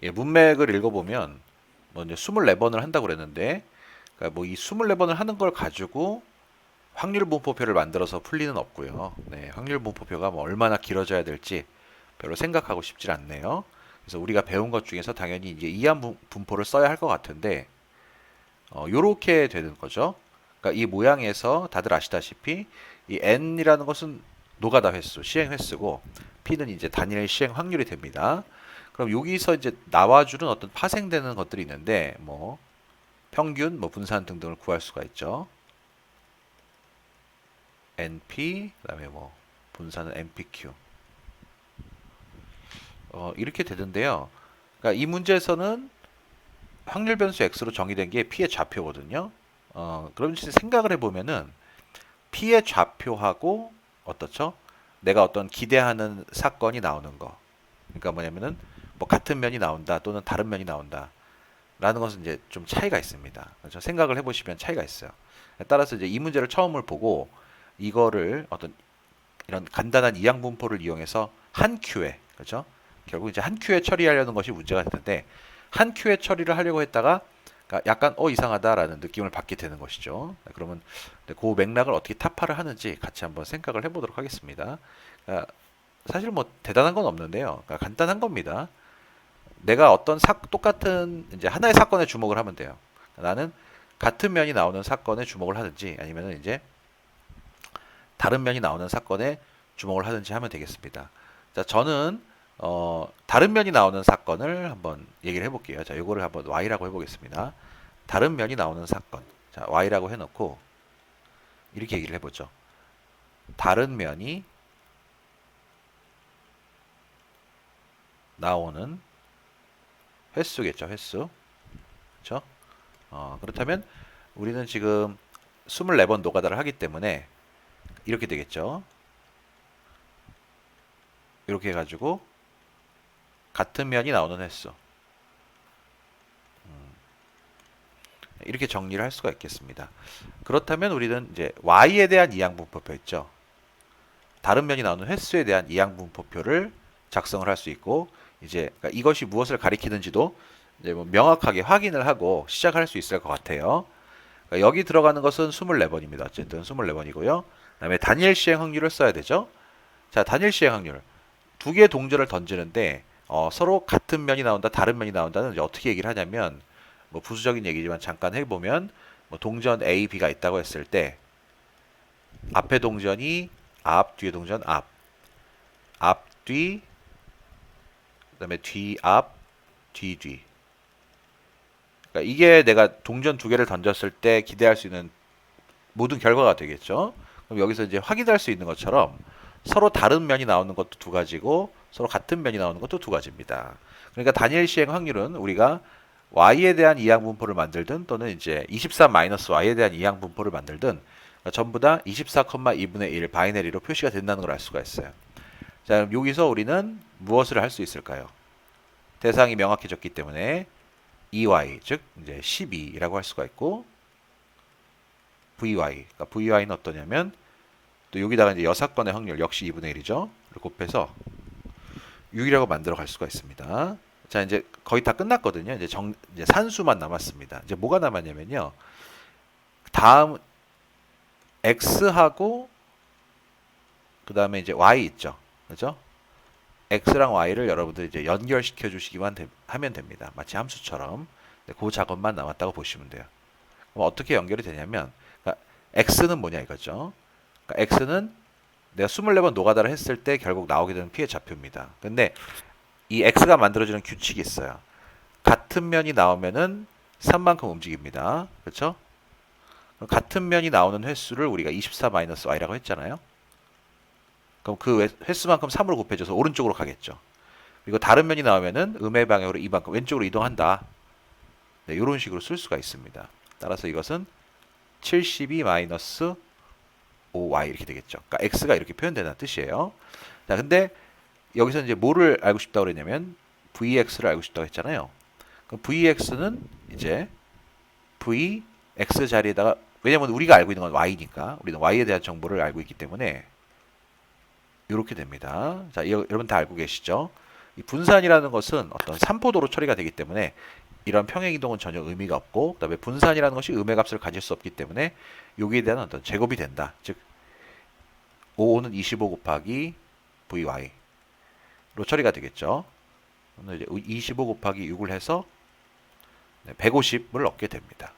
예, 문맥을 읽어보면 뭐 이제 24번을 한다고 그랬는데, 그러니까 뭐 이 24번을 하는 걸 가지고 확률 분포표를 만들어서 풀 리는 없고요. 네, 확률 분포표가 뭐 얼마나 길어져야 될지 별로 생각하고 싶질 않네요. 그래서 우리가 배운 것 중에서 당연히 이제 이한 분포를 써야 할 것 같은데, 요렇게 되는 거죠. 그러니까 이 모양에서 다들 아시다시피 이 n이라는 것은 노가다 횟수, 시행 횟수고 p는 이제 단일 시행 확률이 됩니다. 그럼 여기서 이제 나와주는 어떤 파생되는 것들이 있는데 뭐 평균, 뭐 분산 등등을 구할 수가 있죠. np 그다음에 뭐 분산은 npq 이렇게 되던데요. 그러니까 이 문제에서는 확률 변수 x로 정의된 게 p의 좌표거든요. 그럼 생각을 해보면은 p의 좌표하고 어떻죠? 내가 어떤 기대하는 사건이 나오는 거. 그러니까 뭐냐면은 뭐 같은 면이 나온다 또는 다른 면이 나온다. 라는 것은 이제 좀 차이가 있습니다. 그렇죠? 생각을 해보시면 차이가 있어요. 따라서 이제 이 문제를 처음을 보고 이거를 어떤 이런 간단한 이항분포를 이용해서 한 큐에 그렇죠? 결국 이제 한 큐에 처리하려는 것이 문제가 됐는데 한 큐에 처리를 하려고 했다가 그러니까 약간 이상하다라는 느낌을 받게 되는 것이죠. 그러면 그 맥락을 어떻게 타파를 하는지 같이 한번 생각을 해보도록 하겠습니다. 그러니까 사실 뭐 대단한 건 없는데요. 그러니까 간단한 겁니다. 내가 어떤 똑같은 이제 하나의 사건에 주목을 하면 돼요. 나는 같은 면이 나오는 사건에 주목을 하든지 아니면 이제 다른 면이 나오는 사건에 주목을 하든지 하면 되겠습니다. 자, 저는 다른 면이 나오는 사건을 한번 얘기를 해볼게요. 자, 요거를 한번 y라고 해보겠습니다. 다른 면이 나오는 사건. 자, y라고 해놓고 이렇게 얘기를 해보죠. 다른 면이 나오는 횟수겠죠, 횟수. 그렇죠? 그렇다면 우리는 지금 24번 노가다를 하기 때문에 이렇게 되겠죠. 이렇게 해가지고 같은 면이 나오는 횟수. 이렇게 정리를 할 수가 있겠습니다. 그렇다면 우리는 이제 y에 대한 이항분포표 있죠. 다른 면이 나오는 횟수에 대한 이항분포표를 작성을 할 수 있고 이제 그러니까 이것이 무엇을 가리키는지도 이제 뭐 명확하게 확인을 하고 시작할 수 있을 것 같아요. 그러니까 여기 들어가는 것은 24번입니다. 어쨌든 24번이고요. 그다음에 단일 시행 확률을 써야 되죠. 자, 단일 시행 확률. 두 개의 동전을 던지는데 서로 같은 면이 나온다, 다른 면이 나온다는 이제 어떻게 얘기를 하냐면 뭐 부수적인 얘기지만 잠깐 해보면 뭐 동전 A, B가 있다고 했을 때 앞에 동전이 앞, 뒤에 동전 앞, 앞, 뒤, 그다음에 뒤, 앞, 뒤, 뒤. 그러니까 이게 내가 동전 두 개를 던졌을 때 기대할 수 있는 모든 결과가 되겠죠. 그럼 여기서 이제 확인할 수 있는 것처럼 서로 다른 면이 나오는 것도 두 가지고 서로 같은 면이 나오는 것도 두 가지입니다. 그러니까 단일 시행 확률은 우리가 y에 대한 이항분포를 만들든 또는 이제 24-y에 대한 이항분포를 만들든 전부 다 24,2분의 1 바이너리로 표시가 된다는 걸 알 수가 있어요. 자, 그럼 여기서 우리는 무엇을 할 수 있을까요? 대상이 명확해졌기 때문에 EY, 즉 이제 12라고 할 수가 있고 VY, 그러니까 VY는 어떠냐면 또 여기다가 이제 여사건의 확률 역시 2분의 1이죠. 곱해서 6이라고 만들어 갈 수가 있습니다. 자, 이제 거의 다 끝났거든요. 이제 산수만 남았습니다. 이제 뭐가 남았냐면요. 다음 x하고 그다음에 이제 y 있죠. 그죠? x랑 y를 여러분들 이제 연결시켜 주시기만 하면 됩니다. 마치 함수처럼. 그 작업만 남았다고 보시면 돼요. 그럼 어떻게 연결이 되냐면 그러니까 x는 뭐냐 이거죠. 그러니까 x는 내가 24번 노가다를 했을 때 결국 나오게 되는 p의 좌표입니다. 근데 이 x가 만들어주는 규칙이 있어요. 같은 면이 나오면은 3만큼 움직입니다. 그렇죠? 같은 면이 나오는 횟수를 우리가 24-y라고 했잖아요. 그럼 그 횟수만큼 3으로 곱해줘서 오른쪽으로 가겠죠. 그리고 다른 면이 나오면은 음의 방향으로 이만큼 왼쪽으로 이동한다. 네, 이런 식으로 쓸 수가 있습니다. 따라서 이것은 72-5y 이렇게 되겠죠. 그러니까 x가 이렇게 표현된다는 뜻이에요. 자, 근데 여기서 이제 뭐를 알고 싶다고 그랬냐면 vx를 알고 싶다고 했잖아요. 그럼 vx는 이제 vx 자리에다가 왜냐면 우리가 알고 있는 건 y니까 우리는 y에 대한 정보를 알고 있기 때문에 이렇게 됩니다. 자, 여러분 다 알고 계시죠? 이 분산이라는 것은 어떤 삼포도로 처리가 되기 때문에 이런 평행 이동은 전혀 의미가 없고, 그다음에 분산이라는 것이 음의 값을 가질 수 없기 때문에 여기에 대한 어떤 제곱이 된다. 즉 5는 25 곱하기 vy로 처리가 되겠죠. 오늘 이제 25 곱하기 6을 해서 150을 얻게 됩니다.